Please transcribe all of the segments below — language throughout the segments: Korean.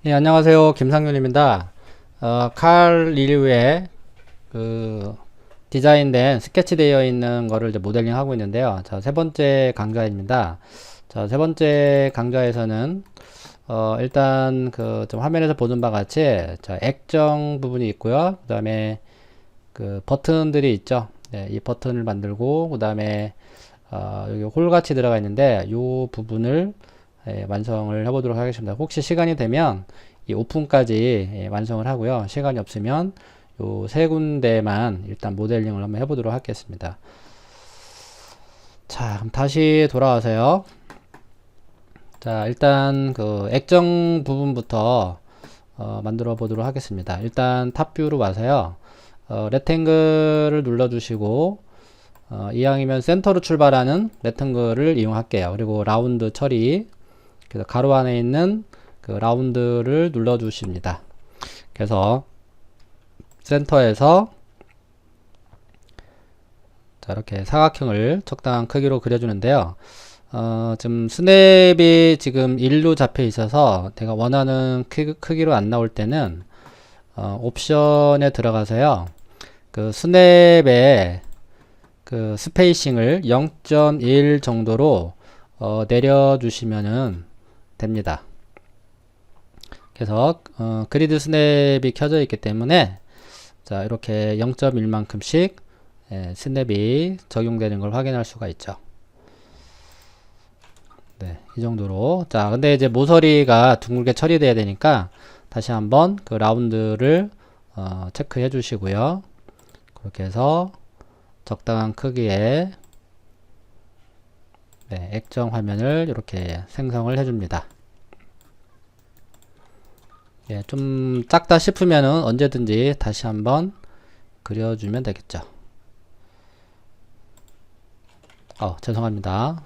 예, 안녕하세요. 김상윤입니다. 칼 리류에 그 디자인된 스케치되어 있는 거를 이제 모델링 하고 있는데요. 자, 세 번째 강좌입니다. 자, 세 번째 강좌에서는 일단 그 좀 화면에서 보는 바와 같이 자, 액정 부분이 있고요. 그 다음에 그 버튼들이 있죠. 네, 이 버튼을 만들고 그 다음에 여기 홀 같이 들어가 있는데 이 부분을 완성을 해보도록 하겠습니다. 혹시 시간이 되면 이 오픈까지 완성을 하고요. 시간이 없으면 요 세 군데만 일단 모델링을 한번 해보도록 하겠습니다. 자, 그럼 다시 돌아와서요. 자, 일단 그 액정 부분부터 만들어 보도록 하겠습니다. 일단 탑뷰로 와서요. 레탱글을 눌러주시고 이왕이면 센터로 출발하는 레탱글을 이용할게요. 그리고 라운드 처리, 그래서 가로 안에 있는 그 라운드를 눌러 주십니다. 그래서 센터에서 자, 이렇게 사각형을 적당한 크기로 그려주는데요. 지금 스냅이 지금 1로 잡혀 있어서 내가 원하는 크기로 안 나올 때는 옵션에 들어가서요. 그 스냅의 그 스페이싱을 0.1 정도로 내려주시면은 됩니다. 그래서 그리드 스냅이 켜져 있기 때문에 자, 이렇게 0.1만큼씩 스냅이 적용되는 걸 확인할 수가 있죠. 네, 이 정도로. 자, 근데 이제 모서리가 둥글게 처리돼야 되니까 다시 한번 그 라운드를 체크해 주시고요. 그렇게 해서 적당한 크기의 액정 화면을 이렇게 생성을 해줍니다. 예, 좀 작다 싶으면은 언제든지 다시 한번 그려주면 되겠죠. 죄송합니다.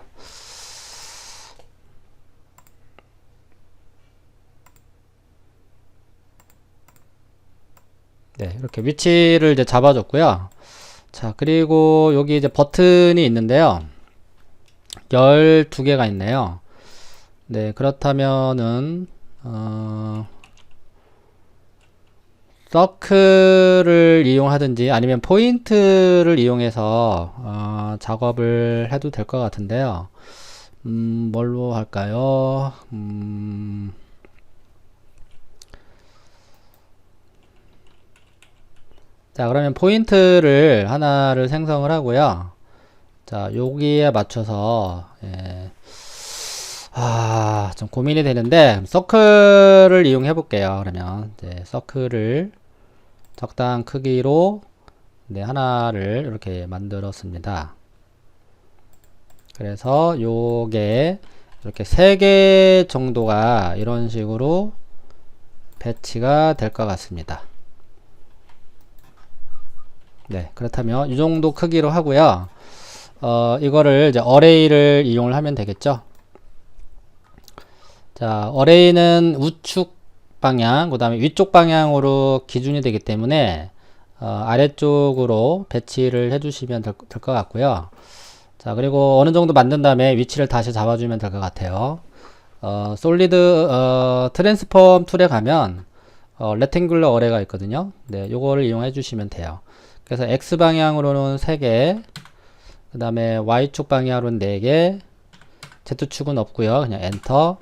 네, 이렇게 위치를 이제 잡아줬고요. 자, 그리고 여기 이제 버튼이 있는데요. 12개가 있네요. 네, 그렇다면은, 서클을 이용하든지 아니면 포인트를 이용해서 작업을 해도 될 것 같은데요. 뭘로 할까요? 자, 그러면 포인트를 하나를 생성을 하고요. 자, 여기에 맞춰서 좀 고민이 되는데 서클을 이용해 볼게요. 그러면 이제 서클을 적당한 크기로 하나를 이렇게 만들었습니다. 그래서 요게 이렇게 3개 정도가 이런 식으로 배치가 될 것 같습니다. 네, 그렇다면 이 정도 크기로 하고요. 이거를 이제 어레이를 이용을 하면 되겠죠. 자, 어레이는 우측 방향, 그 다음에 위쪽 방향으로 기준이 되기 때문에 아래쪽으로 배치를 해주시면 될 것 같고요. 자, 그리고 어느 정도 만든 다음에 위치를 다시 잡아주면 될 것 같아요. 솔리드 트랜스폼 툴에 가면 레탱귤러 어레이가 있거든요. 네, 요거를 이용해 주시면 돼요. 그래서 X 방향으로는 3개, 그 다음에 Y축 방향으로는 4개, Z축은 없고요. 그냥 엔터.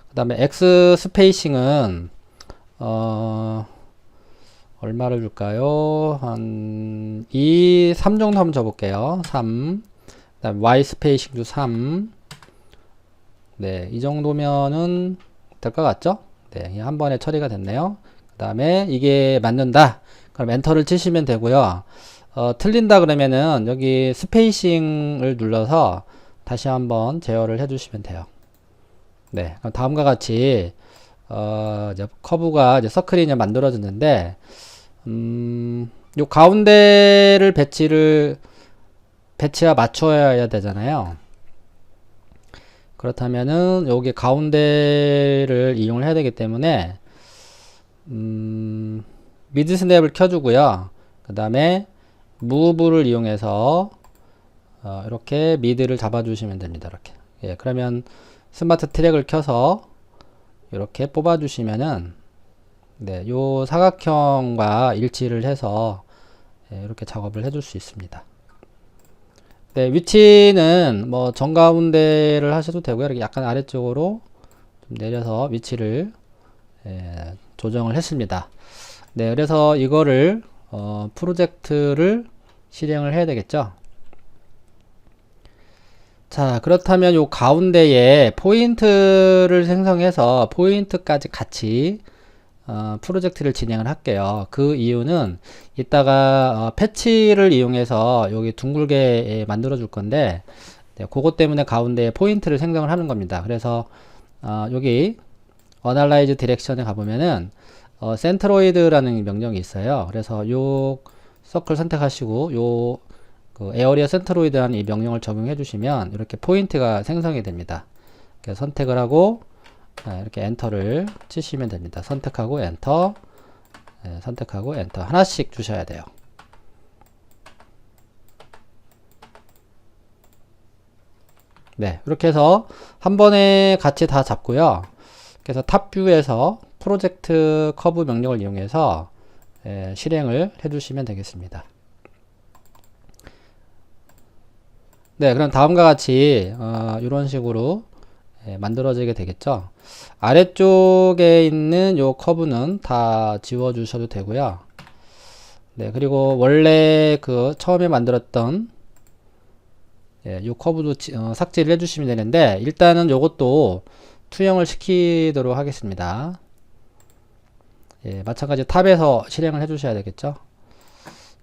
그 다음에 X 스페이싱은 얼마를 줄까요? 한 2, 3 정도 한번 줘볼게요. 3. 그 다음 Y 스페이싱도 3. 네, 이 정도면은 될 것 같죠? 네, 한 번에 처리가 됐네요. 그 다음에 이게 맞는다. 그럼 엔터를 치시면 되고요. 틀린다 그러면은 여기 스페이싱을 눌러서 다시 한번 제어를 해주시면 돼요. 네, 그럼 다음과 같이 이제 커브가 이제 서클이 이제 만들어졌는데, 요 가운데를 배치와 맞춰야 되잖아요. 그렇다면은 여기 가운데를 이용을 해야 되기 때문에 미드 스냅을 켜주고요. 그 다음에 무브를 이용해서 이렇게 미드를 잡아주시면 됩니다. 이렇게. 예, 그러면 스마트 트랙을 켜서 이렇게 뽑아주시면은 네, 요 사각형과 일치를 해서 이렇게 작업을 해줄 수 있습니다. 네, 위치는 뭐 정가운데를 하셔도 되고요. 이렇게 약간 아래쪽으로 좀 내려서 위치를 조정을 했습니다. 네, 그래서 이거를 프로젝트를 실행을 해야 되겠죠. 자, 그렇다면 요 가운데에 포인트를 생성해서 포인트까지 같이 프로젝트를 진행을 할게요. 그 이유는 이따가 패치를 이용해서 여기 둥글게 만들어 줄 건데, 네, 그것 때문에 가운데에 포인트를 생성을 하는 겁니다. 그래서 여기 Analyze Direction에 가보면은 센트로이드라는 명령이 있어요. 그래서 요 서클 선택하시고 요 그 에어리어 센트로이드라는 이 명령을 적용해 주시면 이렇게 포인트가 생성이 됩니다. 그래서 선택을 하고 이렇게 엔터를 치시면 됩니다. 선택하고 엔터, 선택하고 엔터 하나씩 주셔야 돼요. 네, 이렇게 해서 한 번에 같이 다 잡고요. 그래서 탑뷰에서 프로젝트 커브 명령을 이용해서 실행을 해주시면 되겠습니다. 네, 그럼 다음과 같이 이런 식으로 만들어지게 되겠죠. 아래쪽에 있는 요 커브는 다 지워 주셔도 되고요. 네, 그리고 원래 그 처음에 만들었던 요 커브도 삭제를 해주시면 되는데, 일단은 요것도 투영을 시키도록 하겠습니다. 마찬가지 탑에서 실행을 해주셔야 되겠죠.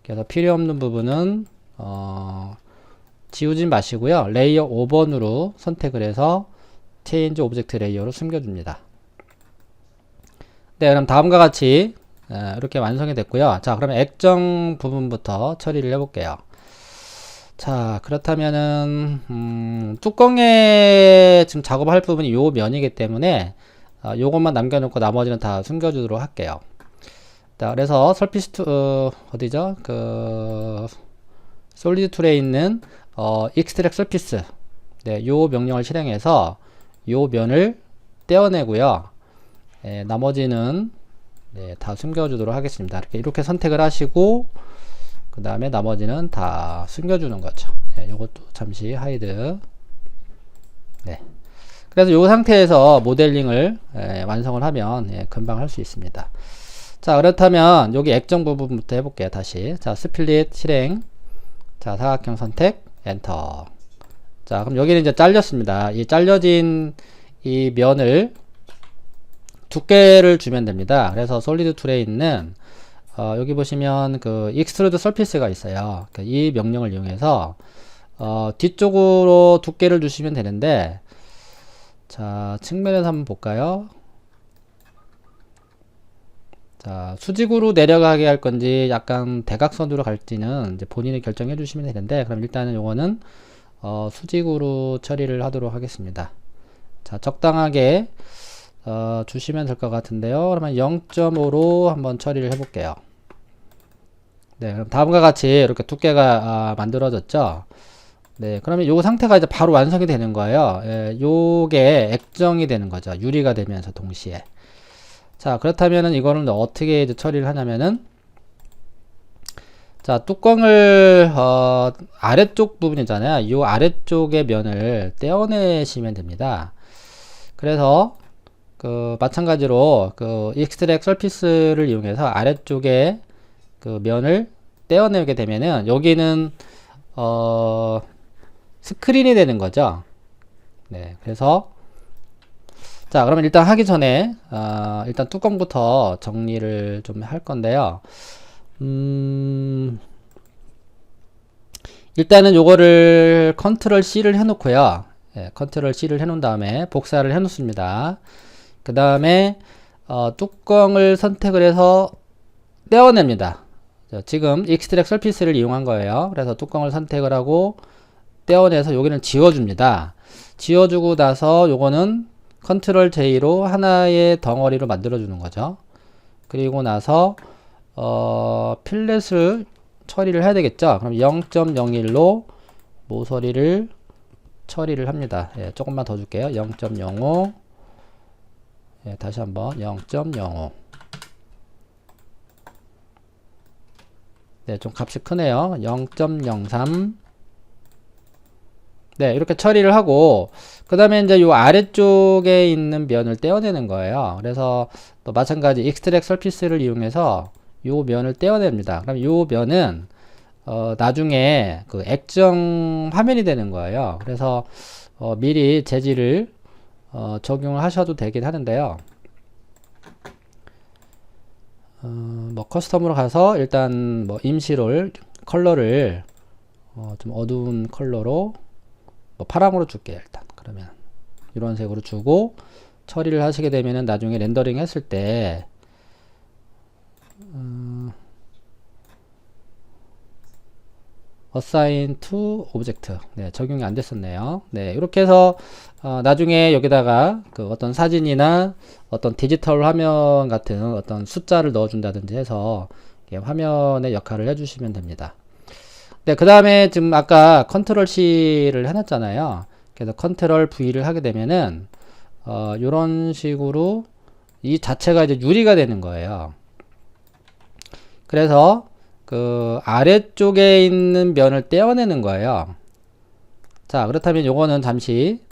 그래서 필요 없는 부분은 지우진 마시고요. 레이어 5번으로 선택을 해서 체인지 오브젝트 레이어로 숨겨줍니다. 네, 그럼 다음과 같이 이렇게 완성이 됐고요. 자, 그러면 액정 부분부터 처리를 해볼게요. 자, 그렇다면은 뚜껑에 지금 작업할 부분이 요 면이기 때문에 요것만 남겨놓고 나머지는 다 숨겨주도록 할게요. 자, 그래서 설피스 어디죠? 그 솔리드 툴에 있는 익스트랙 서피스, 네, 요 명령을 실행해서 요 면을 떼어내고요. 나머지는 다 숨겨주도록 하겠습니다. 이렇게 선택을 하시고 그 다음에 나머지는 다 숨겨주는 거죠. 요것도 잠시 하이드. 네. 그래서 요 상태에서 모델링을 완성을 하면 금방 할 수 있습니다. 자, 그렇다면 여기 액정 부분부터 해볼게요. 다시. 자, 스플릿 실행. 자, 사각형 선택, 엔터. 자, 그럼 여기는 이제 잘렸습니다. 이 잘려진 이 면을 두께를 주면 됩니다. 그래서 솔리드 툴에 있는 여기 보시면 그 익스트루드 서피스가 있어요. 이 명령을 이용해서 뒤쪽으로 두께를 주시면 되는데, 자, 측면에서 한번 볼까요? 자, 수직으로 내려가게 할 건지 약간 대각선으로 갈지는 이제 본인이 결정해 주시면 되는데, 그럼 일단은 요거는 수직으로 처리를 하도록 하겠습니다. 자, 적당하게 주시면 될 것 같은데요. 그러면 0.5로 한번 처리를 해 볼게요. 네, 그럼 다음과 같이 이렇게 두께가 만들어졌죠. 네, 그러면 요 상태가 이제 바로 완성이 되는 거예요. 요게 액정이 되는 거죠. 유리가 되면서 동시에. 자, 그렇다면은 이거는 어떻게 이제 처리를 하냐면은, 자, 뚜껑을 아래쪽 부분이잖아요. 이 아래쪽의 면을 떼어내시면 됩니다. 그래서 그 마찬가지로 그 익스트랙 서피스를 이용해서 아래쪽에 그 면을 떼어내게 되면은 여기는 스크린이 되는 거죠. 네, 그래서 자, 그러면 일단 하기 전에 일단 뚜껑부터 정리를 좀 할 건데요. 일단은 요거를 컨트롤 C를 해놓고요. 컨트롤 C를 해놓은 다음에 복사를 해놓습니다. 그 다음에 뚜껑을 선택을 해서 떼어냅니다. 자, 지금 익스트랙 서피스를 이용한 거예요. 그래서 뚜껑을 선택을 하고 떼어내서 여기는 지워줍니다. 지워주고 나서 요거는 컨트롤 J로 하나의 덩어리로 만들어 주는 거죠. 그리고 나서 필렛을 처리를 해야 되겠죠. 그럼 0.01로 모서리를 처리를 합니다. 조금만 더 줄게요. 0.05. 다시 한번 0.05. 네, 좀 값이 크네요. 0.03. 네, 이렇게 처리를 하고, 그 다음에 이제 요 아래쪽에 있는 면을 떼어내는 거예요. 그래서 또 마찬가지 익스트랙 서피스를 이용해서 요 면을 떼어냅니다. 그럼 요 면은, 나중에 그 액정 화면이 되는 거예요. 그래서, 미리 재질을, 적용을 하셔도 되긴 하는데요. 뭐 커스텀으로 가서 일단 뭐 임시로 컬러를, 좀 어두운 컬러로 뭐 파랑으로 줄게요. 일단 그러면 이런 색으로 주고 처리를 하시게 되면은 나중에 렌더링 했을 때 assign to object, 네, 적용이 안 됐었네요. 네, 이렇게 해서 나중에 여기다가 그 어떤 사진이나 어떤 디지털 화면 같은 어떤 숫자를 넣어준다든지 해서 화면의 역할을 해주시면 됩니다. 네, 그 다음에 지금 아까 컨트롤 C를 해놨잖아요. 그래서 컨트롤 V를 하게 되면은 요런 식으로 이 자체가 이제 유리가 되는 거예요. 그래서 그 아래쪽에 있는 면을 떼어내는 거예요. 자, 그렇다면 요거는 잠시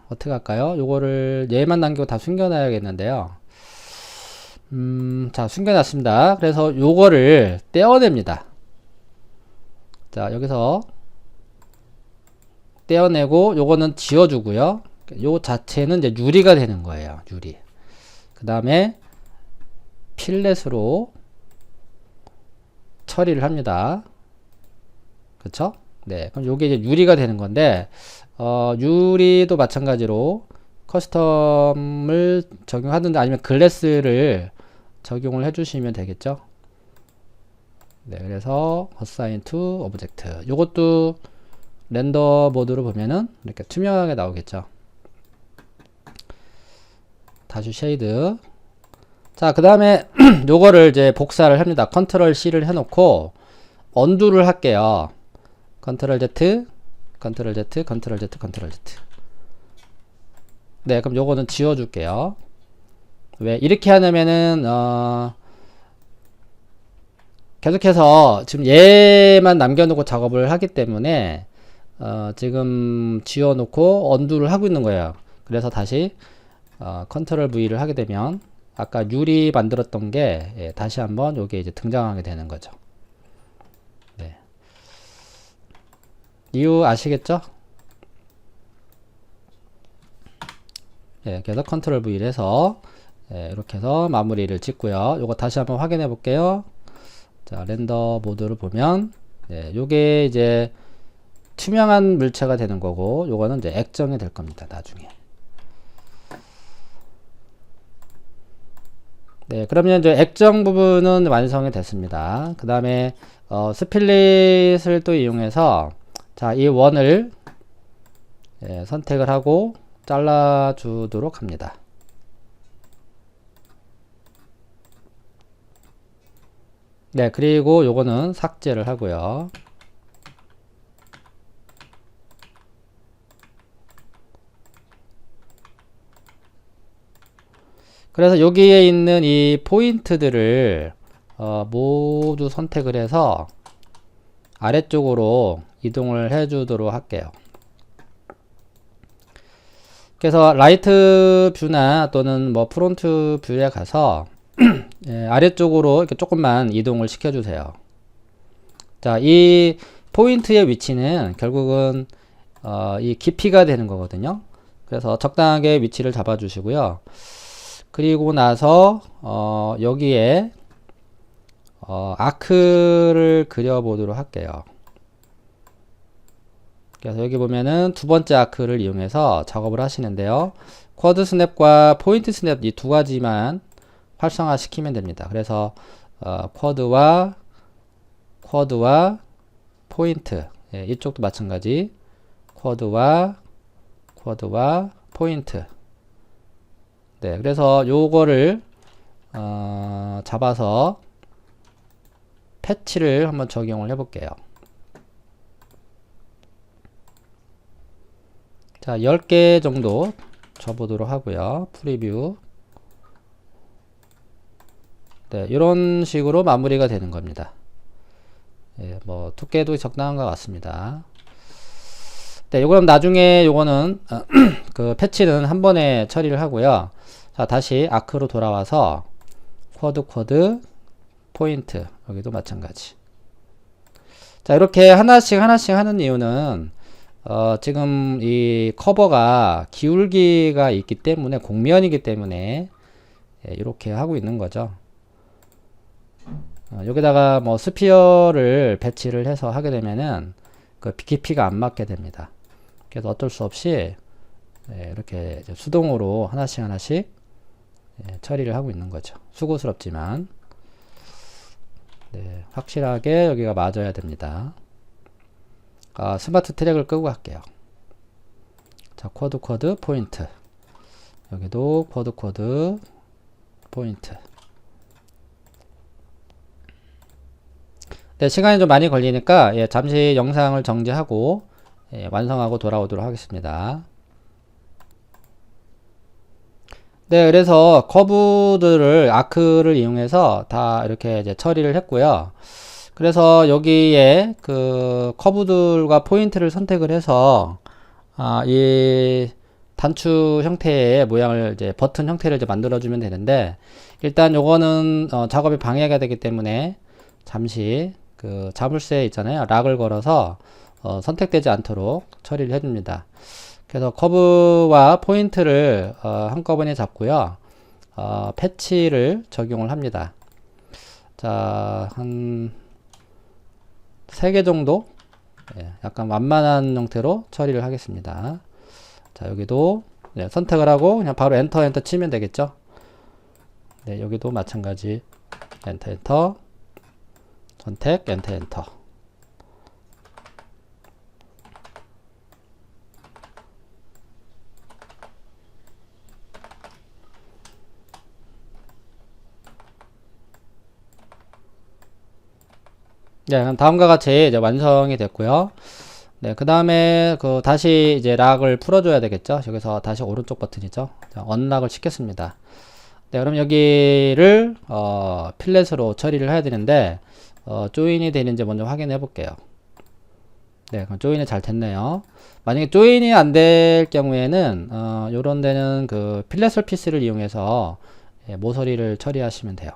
어떻게 할까요? 요거를 얘만 남기고 다 숨겨놔야겠는데요. 자, 숨겨놨습니다. 그래서 요거를 떼어냅니다. 자, 여기서 떼어내고 요거는 지워주고요. 요 자체는 이제 유리가 되는 거예요. 유리. 그 다음에 필렛으로 처리를 합니다. 그쵸? 네. 그럼 요게 이제 유리가 되는 건데, 유리도 마찬가지로 커스텀을 적용하든지 아니면 글래스를 적용을 해주시면 되겠죠? 네. 그래서 assign to object. 요것도 렌더 모드로 보면은 이렇게 투명하게 나오겠죠. 다시 쉐이드. 자, 그 다음에 요거를 이제 복사를 합니다. 컨트롤 C를 해놓고 언두를 할게요. 컨트롤 Z, 컨트롤 Z, 컨트롤 Z, 컨트롤 Z. 네, 그럼 요거는 지워줄게요. 왜 이렇게 하냐면은 계속해서 지금 얘만 남겨놓고 작업을 하기 때문에 지금 지워놓고 언두를 하고 있는 거예요. 그래서 다시 컨트롤 V를 하게 되면 아까 유리 만들었던 게 다시 한번 요게 이제 등장하게 되는 거죠. 네. 이유 아시겠죠? 예, 그래서 컨트롤 V를 해서 이렇게 해서 마무리를 짓고요. 요거 다시 한번 확인해 볼게요. 자, 렌더 모드를 보면 요게 이제 투명한 물체가 되는 거고 요거는 이제 액정이 될 겁니다. 나중에. 네, 그러면 이제 액정 부분은 완성이 됐습니다. 그 다음에 스플릿을 또 이용해서 자, 이 원을 선택을 하고 잘라 주도록 합니다. 네, 그리고 요거는 삭제를 하고요. 그래서 여기에 있는 이 포인트들을 모두 선택을 해서 아래쪽으로 이동을 해 주도록 할게요. 그래서 라이트 뷰나 또는 뭐 프론트 뷰에 가서 아래쪽으로 이렇게 조금만 이동을 시켜 주세요. 자, 이 포인트의 위치는 결국은 이 깊이가 되는 거거든요. 그래서 적당하게 위치를 잡아 주시고요. 그리고 나서 여기에 아크를 그려 보도록 할게요. 그래서 여기 보면은 두 번째 아크를 이용해서 작업을 하시는데요. 쿼드 스냅과 포인트 스냅 이 두 가지만 활성화 시키면 됩니다. 그래서 쿼드와 포인트, 이쪽도 마찬가지 쿼드와 포인트. 네, 그래서 요거를 잡아서 패치를 한번 적용을 해 볼게요. 자, 10개 정도 줘보도록 하고요. 프리뷰. 네, 이런 식으로 마무리가 되는 겁니다. 예, 뭐 두께도 적당한 것 같습니다. 네, 요거는 나중에 요거는 그 패치는 한 번에 처리를 하고요. 자, 다시 아크로 돌아와서 쿼드 포인트 여기도 마찬가지. 자, 이렇게 하나씩 하는 이유는 지금 이 커버가 기울기가 있기 때문에 공면이기 때문에 예, 이렇게 하고 있는 거죠. 여기다가 뭐 스피어를 배치를 해서 하게 되면은 그 깊이가 안 맞게 됩니다. 그래서 어쩔 수 없이 예, 이렇게 수동으로 하나씩 예, 처리를 하고 있는 거죠. 수고스럽지만 네, 확실하게 여기가 맞아야 됩니다. 스마트 트랙을 끄고 갈게요. 자, 쿼드 포인트. 여기도 쿼드 포인트. 네, 시간이 좀 많이 걸리니까 예, 잠시 영상을 정지하고 예, 완성하고 돌아오도록 하겠습니다. 네, 그래서 커브들을 아크를 이용해서 다 이렇게 이제 처리를 했고요. 그래서 여기에 그 커브들과 포인트를 선택을 해서 이 단추 형태의 모양을 이제 버튼 형태를 이제 만들어주면 되는데 일단 요거는 작업이 방해가 되기 때문에 잠시 그 자물쇠 있잖아요. 락을 걸어서 선택되지 않도록 처리를 해줍니다. 그래서 커브와 포인트를 한꺼번에 잡고요. 패치를 적용을 합니다. 자, 한 3개 정도 예, 약간 완만한 형태로 처리를 하겠습니다. 자, 여기도 네, 선택을 하고 그냥 바로 엔터 치면 되겠죠. 네, 여기도 마찬가지 엔터 선택 엔터 네, 그럼 다음과 같이 이제 완성이 됐고요. 네, 그 다음에 다시 이제 락을 풀어줘야 되겠죠. 여기서 다시 오른쪽 버튼이죠. 자, 언락을 시켰습니다. 네, 그럼 여기를 필렛으로 처리를 해야 되는데 조인이 되는지 먼저 확인해 볼게요. 네, 그럼 조인이 잘 됐네요. 만약에 조인이 안 될 경우에는 요런 데는 그 필렛 서피스를 이용해서 예, 모서리를 처리하시면 돼요.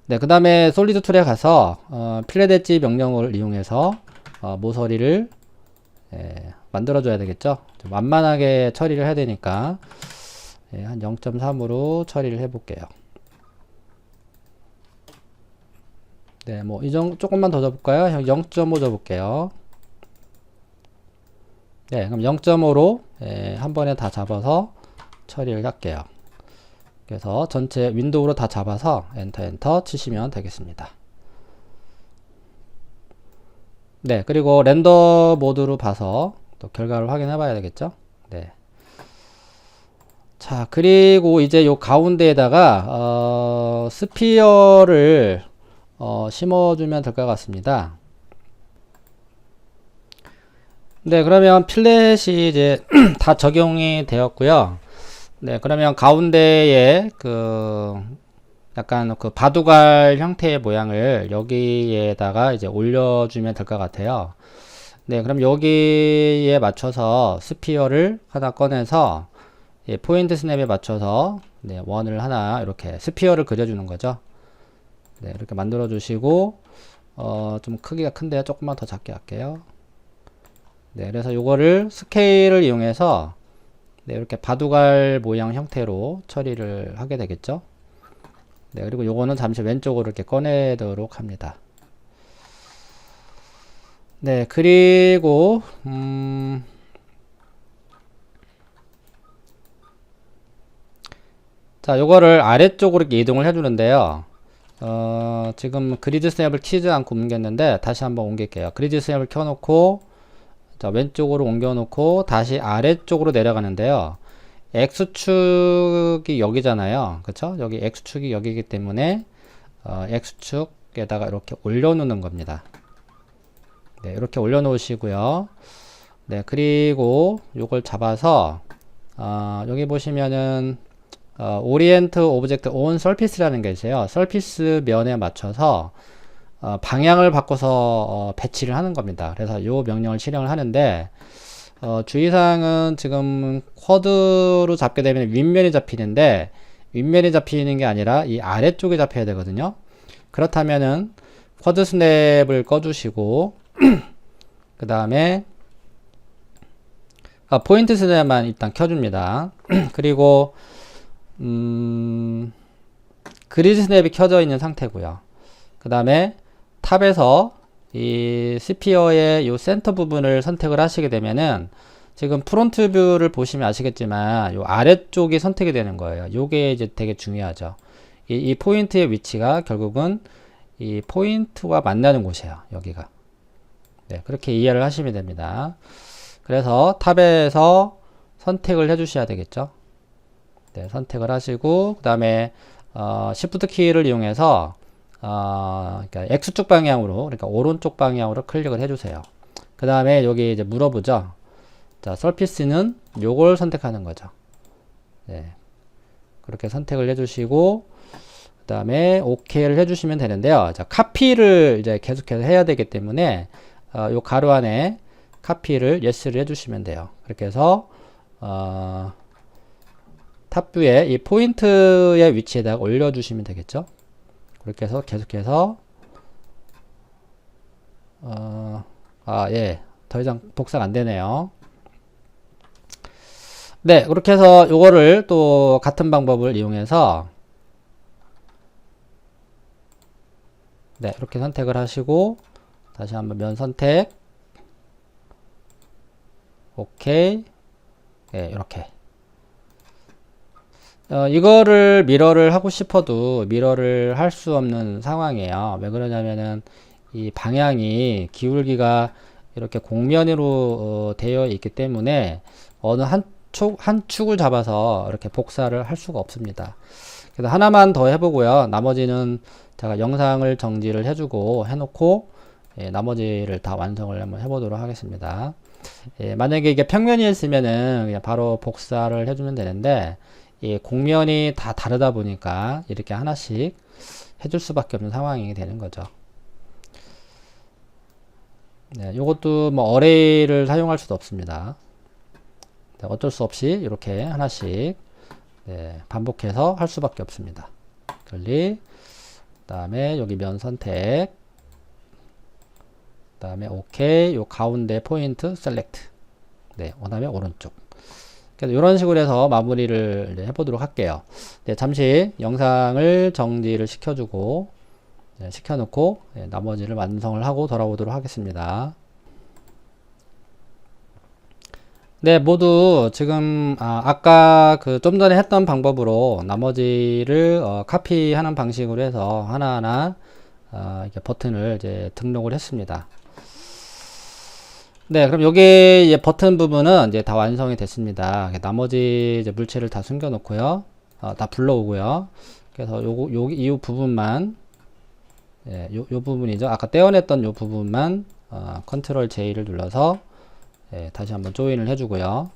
네, 그 다음에 솔리드 툴에 가서 필렛 엣지 명령어를 이용해서 모서리를 예, 만들어 줘야 되겠죠. 좀 완만하게 처리를 해야 되니까 예, 한 0.3으로 처리를 해 볼게요. 네, 뭐 이 정도 조금만 더 줘볼까요? 0.5 줘볼게요. 네, 그럼 0.5로 예, 한 번에 다 잡아서 처리를 할게요. 그래서 전체 윈도우로 다 잡아서 엔터 치시면 되겠습니다. 네, 그리고 렌더 모드로 봐서 또 결과를 확인해 봐야 되겠죠. 네. 자, 그리고 이제 요 가운데에다가 스피어를 심어주면 될 것 같습니다. 네, 그러면 필렛이 이제 다 적용이 되었고요. 네, 그러면 가운데에 약간 그 바둑알 형태의 모양을 여기에다가 이제 올려주면 될 것 같아요. 네, 그럼 여기에 맞춰서 스피어를 하나 꺼내서 예, 포인트 스냅에 맞춰서 네, 원을 하나 이렇게 스피어를 그려주는 거죠. 네, 이렇게 만들어 주시고 좀 크기가 큰데요. 조금만 더 작게 할게요. 네, 그래서 요거를 스케일을 이용해서 네, 이렇게 바둑알 모양 형태로 처리를 하게 되겠죠. 네, 그리고 요거는 잠시 왼쪽으로 이렇게 꺼내도록 합니다. 네, 그리고 자, 요거를 아래쪽으로 이렇게 이동을 해주는데요. 지금 그리드 스냅을 키지 않고 옮겼는데 다시 한번 옮길게요. 그리드 스냅을 켜놓고 자, 왼쪽으로 옮겨놓고 다시 아래쪽으로 내려가는데요. X축이 여기잖아요. 그쵸? 여기 X축이 여기이기 때문에 X축에다가 이렇게 올려놓는 겁니다. 네, 이렇게 올려놓으시고요. 네, 그리고 요걸 잡아서 여기 보시면은 orient object on surface라는 게 있어요. 서피스 면에 맞춰서 방향을 바꿔서 배치를 하는 겁니다. 그래서 이 명령을 실행을 하는데 주의사항은 지금 쿼드로 잡게 되면 윗면이 잡히는데 윗면이 잡히는 게 아니라 이 아래쪽에 잡혀야 되거든요. 그렇다면은 쿼드 스냅을 꺼주시고 그 다음에 포인트 스냅만 일단 켜줍니다. 그리고 그리드 스냅이 켜져 있는 상태고요. 그 다음에 탑에서 이 스피어의 이 센터 부분을 선택을 하시게 되면은 지금 프론트 뷰를 보시면 아시겠지만 이 아래쪽이 선택이 되는 거예요. 요게 이제 되게 중요하죠. 이 포인트의 위치가 결국은 이 포인트와 만나는 곳이에요. 여기가. 네, 그렇게 이해를 하시면 됩니다. 그래서 탑에서 선택을 해 주셔야 되겠죠. 네, 선택을 하시고 그 다음에 Shift 키를 이용해서 그러니까 X축 방향으로, 그러니까 오른쪽 방향으로 클릭을 해주세요. 그 다음에 여기 이제 물어보죠. 자, 서피스는 요걸 선택하는 거죠. 네, 그렇게 선택을 해주시고 그 다음에 OK를 해주시면 되는데요. 자, 카피를 이제 계속해서 해야 되기 때문에 요 가로 안에 카피를 예스를 해주시면 돼요. 그렇게 해서 탑뷰에 이 포인트의 위치에다가 올려주시면 되겠죠. 그렇게 해서 계속해서 예, 더 이상 복사가 안 되네요. 네, 그렇게 해서 요거를 또 같은 방법을 이용해서 네, 이렇게 선택을 하시고 다시 한번 면 선택 오케이. 예, 이렇게 이거를 미러를 하고 싶어도 미러를 할 수 없는 상황이에요. 왜 그러냐면은 이 방향이 기울기가 이렇게 곡면으로 되어 있기 때문에 어느 한 축을 잡아서 이렇게 복사를 할 수가 없습니다. 그래서 하나만 더 해보고요. 나머지는 제가 영상을 정지를 해주고 해놓고 나머지를 다 완성을 한번 해보도록 하겠습니다. 만약에 이게 평면이었으면은 그냥 바로 복사를 해주면 되는데 이 곡면이 다 다르다 보니까 이렇게 하나씩 해줄 수밖에 없는 상황이 되는 거죠. 네, 이것도 뭐 어레이를 사용할 수도 없습니다. 네, 어쩔 수 없이 이렇게 하나씩 네, 반복해서 할 수밖에 없습니다. 클릭, 그 다음에 여기 면 선택, 그 다음에 OK, 요 가운데 포인트 셀렉트, 네, 그 다음에 오른쪽. 그래서 이런 식으로 해서 마무리를 해보도록 할게요. 네, 잠시 영상을 정지를 시켜주고 네, 시켜놓고 네, 나머지를 완성을 하고 돌아오도록 하겠습니다. 네, 모두 지금 아까 그 좀 전에 했던 방법으로 나머지를 카피하는 방식으로 해서 하나하나 이렇게 버튼을 이제 등록을 했습니다. 네, 그럼 여기 이제 버튼 부분은 이제 다 완성이 됐습니다. 나머지 이제 물체를 다 숨겨 놓고요. 다 불러오고요. 그래서 이 부분만, 예, 요 부분이죠. 아까 떼어냈던 요 부분만, 컨트롤 J를 눌러서, 예, 다시 한번 조인을 해주고요.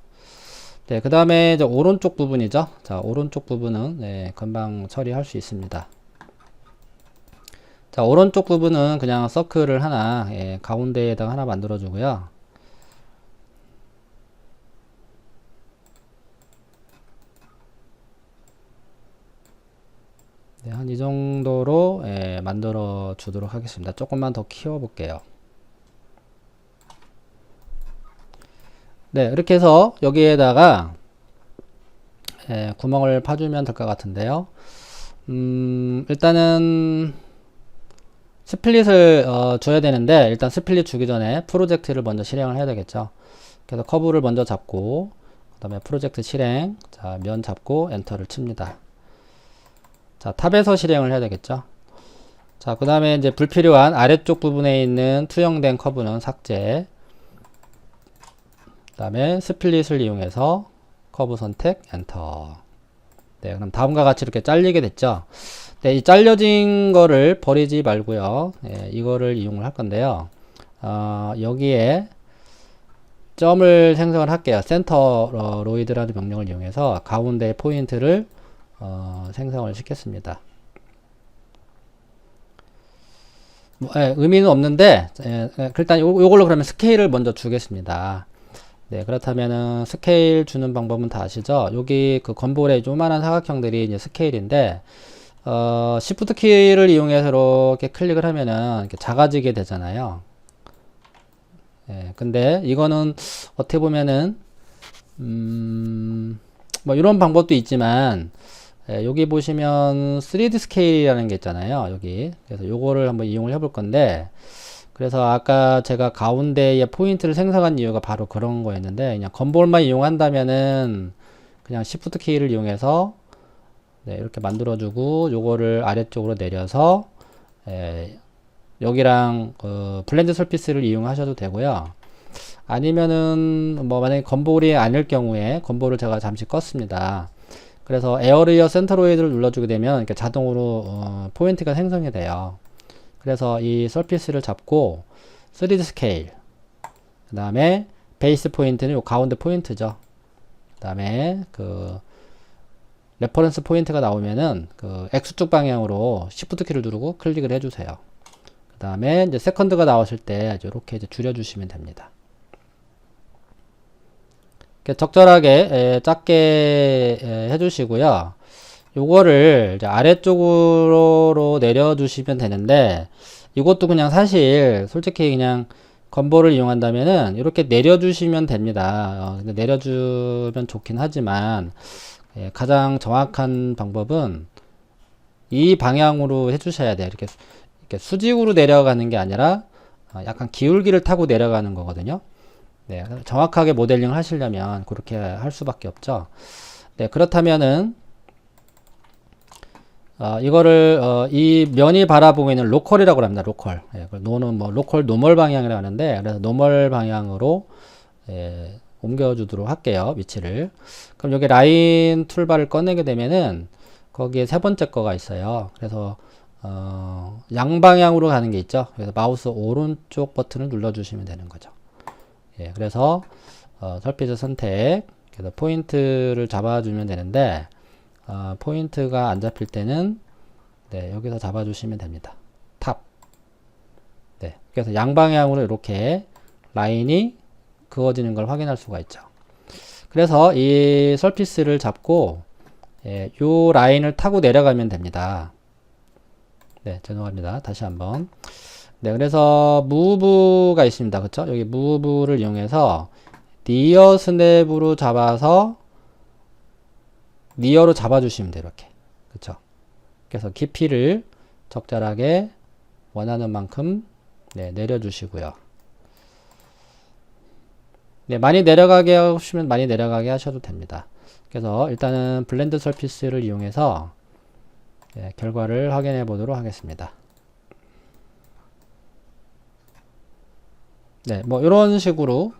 네, 그 다음에 이제 오른쪽 부분이죠. 자, 오른쪽 부분은, 예, 금방 처리할 수 있습니다. 자, 오른쪽 부분은 그냥 서클을 하나, 예, 가운데에다가 하나 만들어주고요. 네, 한 이 정도로 만들어 주도록 하겠습니다. 조금만 더 키워 볼게요. 네, 이렇게 해서 여기에다가 구멍을 파주면 될 것 같은데요. 일단은 스플릿을 줘야 되는데 일단 스플릿 주기 전에 프로젝트를 먼저 실행을 해야 되겠죠. 그래서 커브를 먼저 잡고 그 다음에 프로젝트 실행, 자, 면 잡고 엔터를 칩니다. 자, 탑에서 실행을 해야 되겠죠. 자, 그 다음에 이제 불필요한 아래쪽 부분에 있는 투영된 커브는 삭제. 그 다음에 스플릿을 이용해서 커브 선택, 엔터. 네, 그럼 다음과 같이 이렇게 잘리게 됐죠. 네, 이 잘려진 거를 버리지 말고요. 네, 이거를 이용을 할 건데요. 여기에 점을 생성을 할게요. 센터 로이드라는 명령을 이용해서 가운데 포인트를 생성을 시켰습니다. 의미는 없는데, 일단 요걸로 그러면 스케일을 먼저 주겠습니다. 네, 그렇다면은 스케일 주는 방법은 다 아시죠? 여기 그 건볼의 조그만한 사각형들이 이제 스케일인데, Shift 키를 이용해서 이렇게 클릭을 하면은 이렇게 작아지게 되잖아요. 근데 이거는 어떻게 보면은, 뭐 이런 방법도 있지만, 여기 보시면 3D 스케일이라는 게 있잖아요. 여기. 그래서 요거를 한번 이용을 해볼 건데, 그래서 아까 제가 가운데에 포인트를 생성한 이유가 바로 그런 거였는데, 그냥 건볼만 이용한다면은 그냥 Shift 키를 이용해서 이렇게 만들어주고, 요거를 아래쪽으로 내려서 여기랑 블렌드 서피스를 이용하셔도 되고요. 아니면은 뭐 만약에 건볼이 아닐 경우에 건볼을 제가 잠시 껐습니다. 그래서 에어리어 센터로이드를 눌러주게 되면 이렇게 자동으로 포인트가 생성이 돼요. 그래서 이 서피스를 잡고 3D 스케일, 그 다음에 베이스 포인트는 요 가운데 포인트죠. 그 다음에 그 레퍼런스 포인트가 나오면은 그 X축 방향으로 Shift 키를 누르고 클릭을 해주세요. 그 다음에 이제 세컨드가 나왔을 때 이렇게 이제 줄여주시면 됩니다. 적절하게 작게 해주시고요. 요거를 이제 아래쪽으로 내려주시면 되는데, 이것도 그냥 사실 솔직히 그냥 건볼을 이용한다면은 이렇게 내려주시면 됩니다. 근데 내려주면 좋긴 하지만 가장 정확한 방법은 이 방향으로 해주셔야 돼요. 이렇게 수직으로 내려가는 게 아니라 약간 기울기를 타고 내려가는 거거든요. 네, 정확하게 모델링을 하시려면 그렇게 할 수밖에 없죠. 네, 그렇다면은 이거를 이 면이 바라보고 있는 로컬이라고 합니다. 로컬. 노는 뭐 로컬 노멀 방향이라고 하는데, 그래서 노멀 방향으로 옮겨주도록 할게요. 위치를. 그럼 여기 라인 툴바를 꺼내게 되면은 거기에 세 번째 거가 있어요. 그래서 양방향으로 가는 게 있죠. 그래서 마우스 오른쪽 버튼을 눌러주시면 되는 거죠. 그래서 설피스 선택, 그래서 포인트를 잡아주면 되는데, 포인트가 안 잡힐 때는 여기서 잡아주시면 됩니다. 탑. 그래서 양방향으로 이렇게 라인이 그어지는 걸 확인할 수가 있죠. 그래서 이 설피스를 잡고 요 라인을 타고 내려가면 됩니다. 죄송합니다. 다시 한번. 그래서 무브가 있습니다. 그쵸? 여기 무브를 이용해서 니어 스냅으로 잡아서 니어로 잡아주시면 돼요. 이렇게. 그쵸? 그래서 깊이를 적절하게 원하는 만큼 내려주시고요. 많이 내려가게 하시면 많이 내려가게 하셔도 됩니다. 그래서 일단은 블렌드 서피스를 이용해서 결과를 확인해 보도록 하겠습니다. 뭐 이런 식으로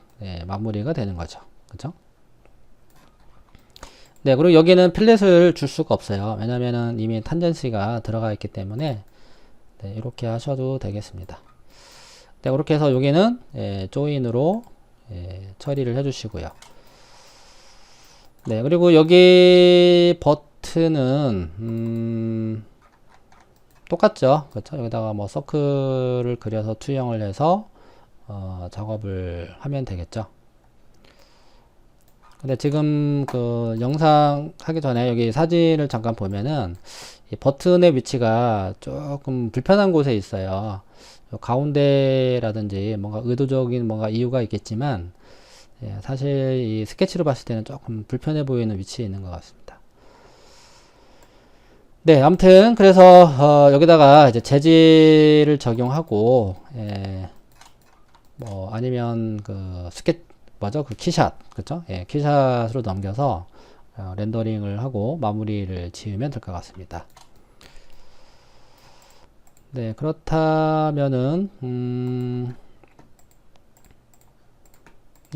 마무리가 되는 거죠. 그쵸? 그리고 여기는 필렛을 줄 수가 없어요. 왜냐면은 이미 탄젠시가 들어가 있기 때문에 이렇게 하셔도 되겠습니다. 그렇게 해서 여기는 조인으로 처리를 해주시고요. 그리고 여기 버튼은 똑같죠. 그렇죠? 여기다가 뭐 서클을 그려서 투영을 해서 작업을 하면 되겠죠. 근데 지금 그 영상 하기 전에 여기 사진을 잠깐 보면은 이 버튼의 위치가 조금 불편한 곳에 있어요. 가운데라든지 뭔가 의도적인 뭔가 이유가 있겠지만 사실 이 스케치로 봤을 때는 조금 불편해 보이는 위치에 있는 것 같습니다. 아무튼 그래서 여기다가 이제 재질을 적용하고 뭐 아니면 그 그 키샷, 그쵸? 키샷으로 넘겨서 렌더링을 하고 마무리를 지으면 될 것 같습니다. 그렇다면은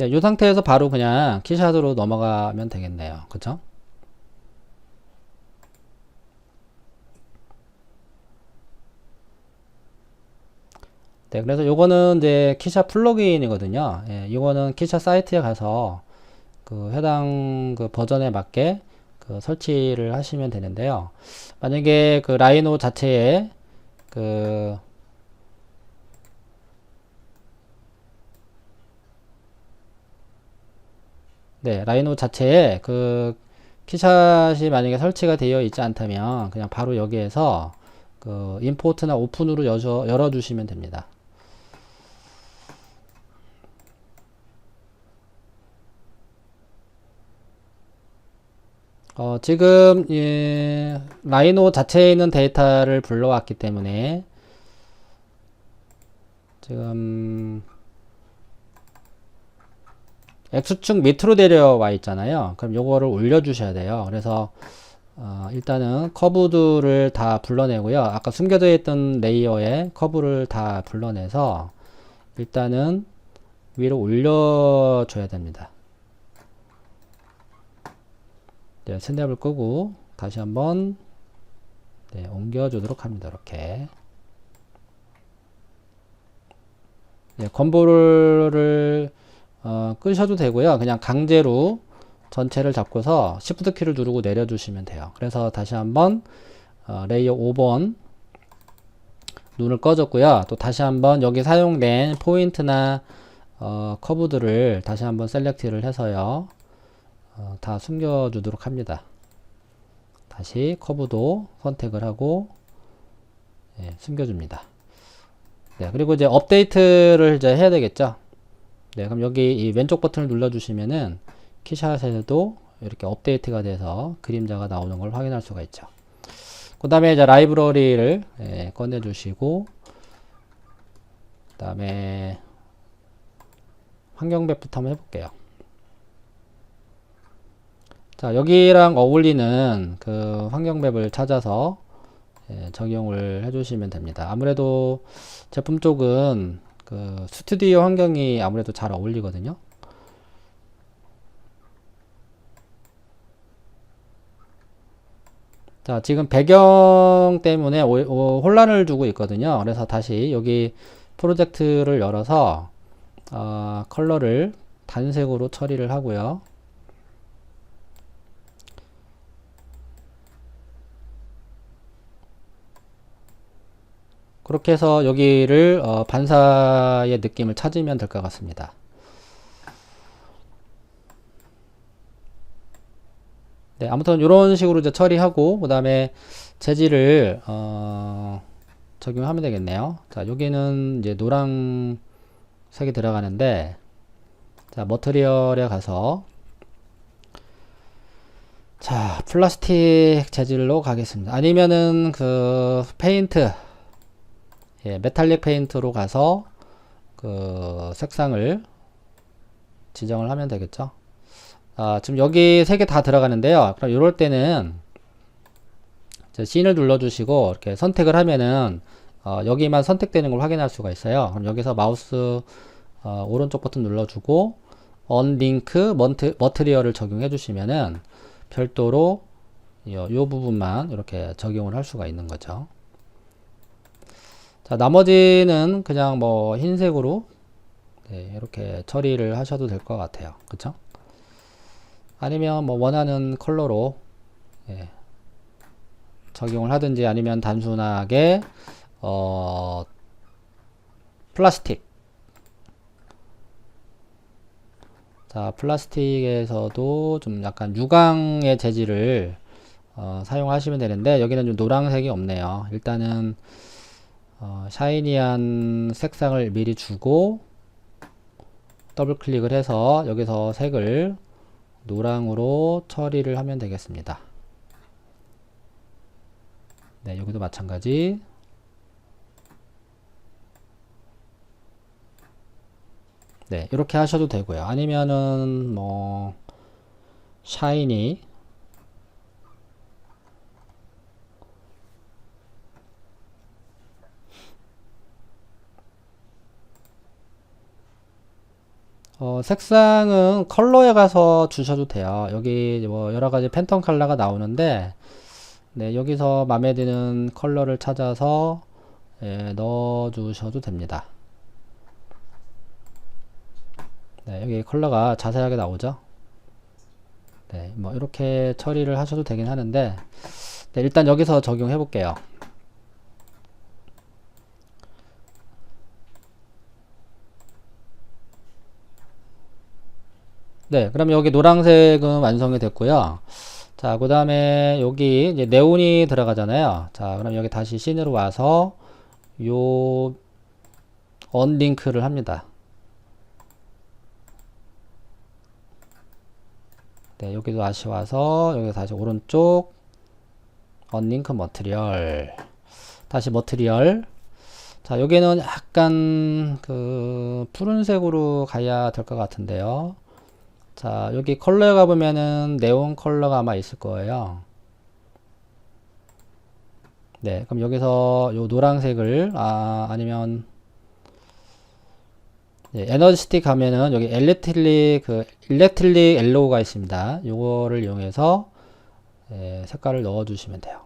이 상태에서 바로 그냥 키샷으로 넘어가면 되겠네요. 그쵸? 그래서 요거는 이제 키샷 플러그인이거든요. 이거는 키샷 사이트에 가서 그 해당 그 버전에 맞게 그 설치를 하시면 되는데요. 만약에 그 라이노 자체에 그 라이노 자체에 그 키샷이 만약에 설치가 되어 있지 않다면 그냥 바로 여기에서 그 임포트나 오픈으로 열어주시면 됩니다. 지금 라이노 자체에 있는 데이터를 불러왔기 때문에 지금 X축 밑으로 내려와 있잖아요. 그럼 요거를 올려주셔야 돼요. 그래서 일단은 커브들을 다 불러내고요. 아까 숨겨져 있던 레이어에 커브를 다 불러내서 일단은 위로 올려줘야 됩니다. 네, 스냅을 끄고 다시 한번 옮겨주도록 합니다. 이렇게. 네, 컨보를 끄셔도 되고요. 그냥 강제로 전체를 잡고서 Shift 키를 누르고 내려주시면 돼요. 그래서 다시 한번 레이어 5번 눈을 꺼줬고요. 또 다시 한번 여기 사용된 포인트나 커브들을 다시 한번 셀렉트를 해서요. 다 숨겨주도록 합니다. 다시 커브도 선택을 하고 숨겨줍니다. 네, 그리고 이제 업데이트를 이제 해야 되겠죠. 네, 그럼 여기 이 왼쪽 버튼을 눌러주시면은 키샷에도 이렇게 업데이트가 돼서 그림자가 나오는 걸 확인할 수가 있죠. 그 다음에 이제 라이브러리를 꺼내주시고, 그 다음에 환경맵부터 한번 해볼게요. 자, 여기랑 어울리는 그 환경맵을 찾아서 적용을 해주시면 됩니다. 아무래도 제품 쪽은 그 스튜디오 환경이 아무래도 잘 어울리거든요. 자, 지금 배경 때문에 혼란을 주고 있거든요. 그래서 다시 여기 프로젝트를 열어서 컬러를 단색으로 처리를 하고요. 그렇게 해서 여기를 반사의 느낌을 찾으면 될 것 같습니다. 네, 아무튼 이런 식으로 이제 처리하고 그 다음에 재질을 적용하면 되겠네요. 자, 여기는 이제 노란색이 들어가는데, 자, 머티리얼에 가서 자, 플라스틱 재질로 가겠습니다. 아니면은 그 페인트, 메탈릭 페인트로 가서 그 색상을 지정을 하면 되겠죠. 지금 여기 세 개 다 들어가는데요. 그럼 이럴 때는 씬을 눌러주시고 이렇게 선택을 하면은 여기만 선택되는 걸 확인할 수가 있어요. 그럼 여기서 마우스 오른쪽 버튼 눌러주고 언링크 머티리얼을 적용해 주시면은 별도로 요 부분만 이렇게 적용을 할 수가 있는 거죠. 자, 나머지는 그냥 뭐 흰색으로 이렇게 처리를 하셔도 될 것 같아요. 그쵸? 아니면 뭐 원하는 컬러로 적용을 하든지, 아니면 단순하게 플라스틱, 자, 플라스틱에서도 좀 약간 유광의 재질을 사용하시면 되는데, 여기는 좀 노란색이 없네요. 일단은 샤이니한 색상을 미리 주고 더블 클릭을 해서 여기서 색을 노랑으로 처리를 하면 되겠습니다. 네, 여기도 마찬가지. 네, 이렇게 하셔도 되고요. 아니면은 뭐 샤이니, 색상은 컬러에 가서 주셔도 돼요. 여기 뭐 여러가지 팬텀 컬러가 나오는데, 네, 여기서 마음에 드는 컬러를 찾아서 넣어 주셔도 됩니다. 네, 여기 컬러가 자세하게 나오죠. 네, 뭐 이렇게 처리를 하셔도 되긴 하는데, 네, 일단 여기서 적용해 볼게요. 네, 그럼 여기 노란색은 완성이 됐고요. 자, 그 다음에 여기 이제 네온이 들어가잖아요. 자, 그럼 여기 다시 씬으로 와서 요 언링크를 합니다. 네, 여기도 다시 와서 여기 다시 오른쪽 언링크 머티리얼, 다시 머티리얼. 자, 여기는 약간 그 푸른색으로 가야 될 것 같은데요. 자, 여기 컬러에 가보면은 네온 컬러가 아마 있을 거예요. 네, 그럼 여기서 요 노란색을, 아니면, 예, 에너지 스틱 가면은 여기 일렉트릭 옐로우가 있습니다. 요거를 이용해서, 예, 색깔을 넣어 주시면 돼요.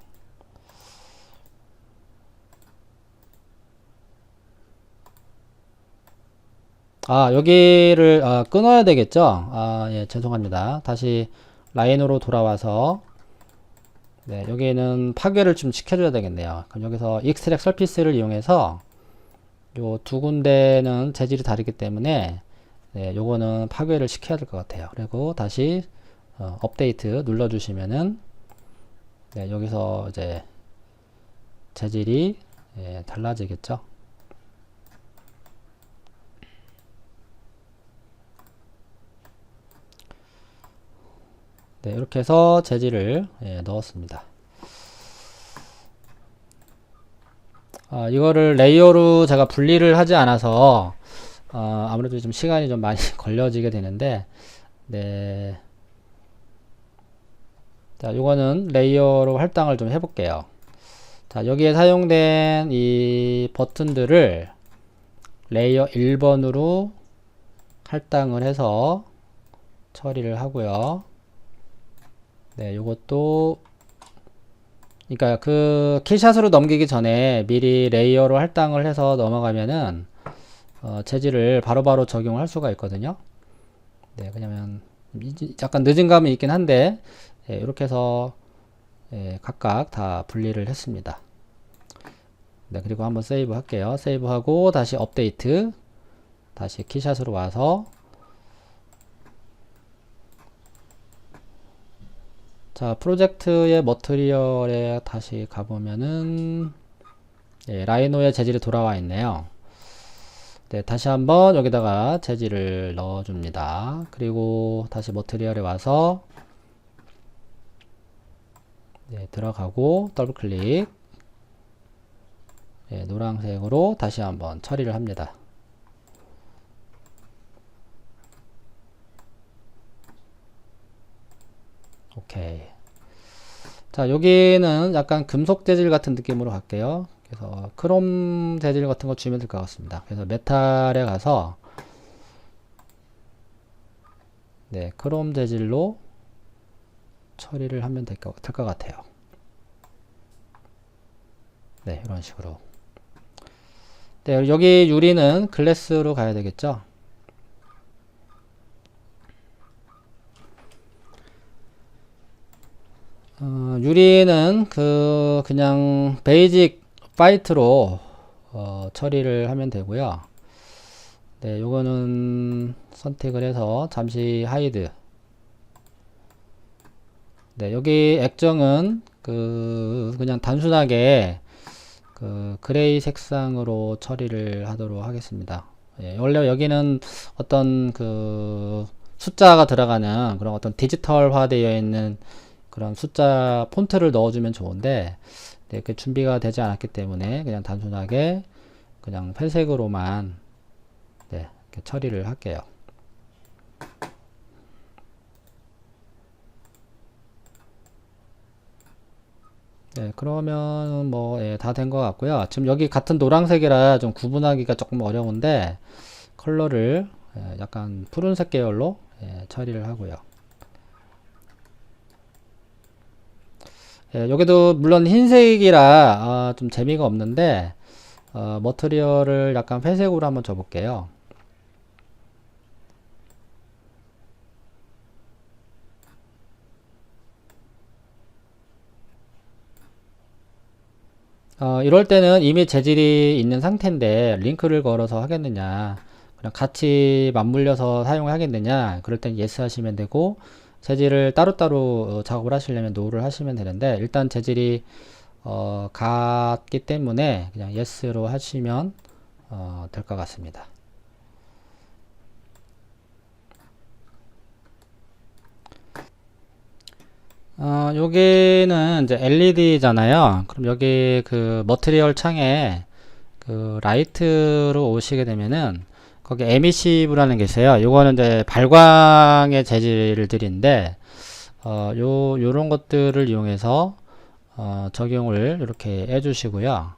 여기를, 끊어야 되겠죠? 예, 죄송합니다. 다시 라인으로 돌아와서, 네, 여기는 파괴를 좀 시켜줘야 되겠네요. 그럼 여기서 익스트랙 서피스를 이용해서 요 두 군데는 재질이 다르기 때문에, 네, 요거는 파괴를 시켜야 될 것 같아요. 그리고 다시 업데이트 눌러주시면은, 네, 여기서 이제 재질이, 예, 달라지겠죠. 네, 이렇게 해서 재질을, 예, 넣었습니다. 이거를 레이어로 제가 분리를 하지 않아서 아무래도 좀 시간이 좀 많이 걸려지게 되는데, 네. 자, 이거는 레이어로 할당을 좀 해볼게요. 자, 여기에 사용된 이 버튼들을 레이어 1번으로 할당을 해서 처리를 하고요. 네, 요것도, 그러니까 그 키샷으로 넘기기 전에 미리 레이어로 할당을 해서 넘어가면은 재질을 바로바로 적용을 할 수가 있거든요. 네, 그러면 약간 늦은 감이 있긴 한데, 예, 이렇게 해서, 예, 각각 다 분리를 했습니다. 네, 그리고 한번 세이브 할게요. 세이브하고 다시 업데이트, 다시 키샷으로 와서, 자, 프로젝트의 머티리얼에 다시 가보면은, 예, 라이노의 재질이 돌아와 있네요. 네, 다시 한번 여기다가 재질을 넣어줍니다. 그리고 다시 머티리얼에 와서, 네, 들어가고 더블 클릭, 네, 노란색으로 다시 한번 처리를 합니다. 오케이. 자, 여기는 약간 금속 재질 같은 느낌으로 갈게요. 그래서 크롬 재질 같은 거 주면 될 것 같습니다. 그래서 메탈에 가서, 네, 크롬 재질로 처리를 하면 될 것 같아요. 네, 이런 식으로. 네, 여기 유리는 글래스로 가야 되겠죠. 유리는 그냥 베이직 화이트로 처리를 하면 되고요. 네, 요거는 선택을 해서 잠시 하이드. 네, 여기 액정은 그냥 단순하게 그레이 색상으로 처리를 하도록 하겠습니다. 예, 원래 여기는 어떤 숫자가 들어가는 그런 어떤 디지털화 되어 있는 그런 숫자 폰트를 넣어주면 좋은데, 네, 그 준비가 되지 않았기 때문에 그냥 단순하게 그냥 회색으로만, 네, 이렇게 처리를 할게요. 네, 그러면 뭐, 예, 다 된 것 같고요. 지금 여기 같은 노란색이라 좀 구분하기가 조금 어려운데, 컬러를, 예, 약간 푸른색 계열로, 예, 처리를 하고요. 예, 여기도 물론 흰색이라 좀 재미가 없는데, 머티리얼을 약간 회색으로 한번 줘볼게요. 이럴 때는 이미 재질이 있는 상태인데 링크를 걸어서 하겠느냐, 그냥 같이 맞물려서 사용을 하겠느냐, 그럴 땐 yes 하시면 되고, 재질을 따로따로 작업을 하시려면 no를 하시면 되는데, 일단 재질이 같기 때문에 그냥 yes로 하시면 될 것 같습니다. 여기는 이제 LED잖아요. 그럼 여기 그 머티리얼 창에 그 라이트로 오시게 되면은 거기 에미시브라는 게 있어요. 요거는 이제 발광의 재질들인데 요런 것들을 이용해서 적용을 이렇게 해 주시고요.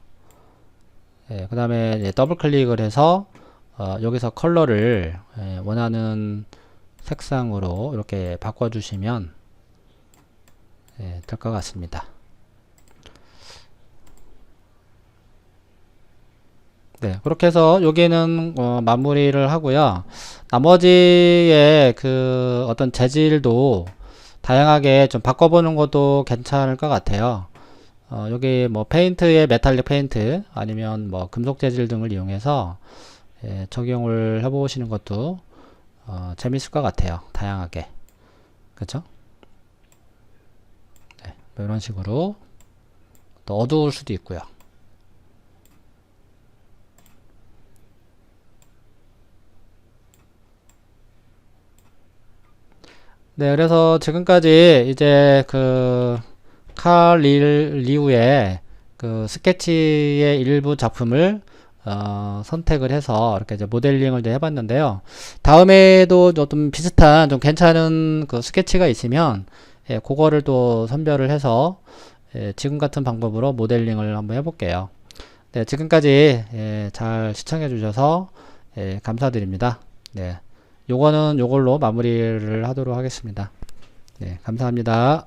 예, 그 다음에 더블 클릭을 해서 여기서 컬러를 원하는 색상으로 이렇게 바꿔 주시면 될 것 같습니다. 네, 그렇게 해서 여기는 마무리를 하고요. 나머지의 그 어떤 재질도 다양하게 좀 바꿔보는 것도 괜찮을 것 같아요. 여기 뭐 페인트에 메탈릭 페인트 아니면 뭐 금속 재질 등을 이용해서 적용을 해보시는 것도 재밌을 것 같아요. 다양하게. 그쵸? 네, 뭐 이런 식으로 또 어두울 수도 있고요. 네, 그래서 지금까지 이제 그 칼 리우의 그 스케치의 일부 작품을 선택을 해서 이렇게 이제 모델링을 이제 해봤는데요. 다음에도 좀 비슷한 좀 괜찮은 그 스케치가 있으면 그거를 또 선별을 해서 지금 같은 방법으로 모델링을 한번 해볼게요. 네, 지금까지 잘 시청해 주셔서 감사드립니다. 네, 요거는 요걸로 마무리를 하도록 하겠습니다. 네, 감사합니다.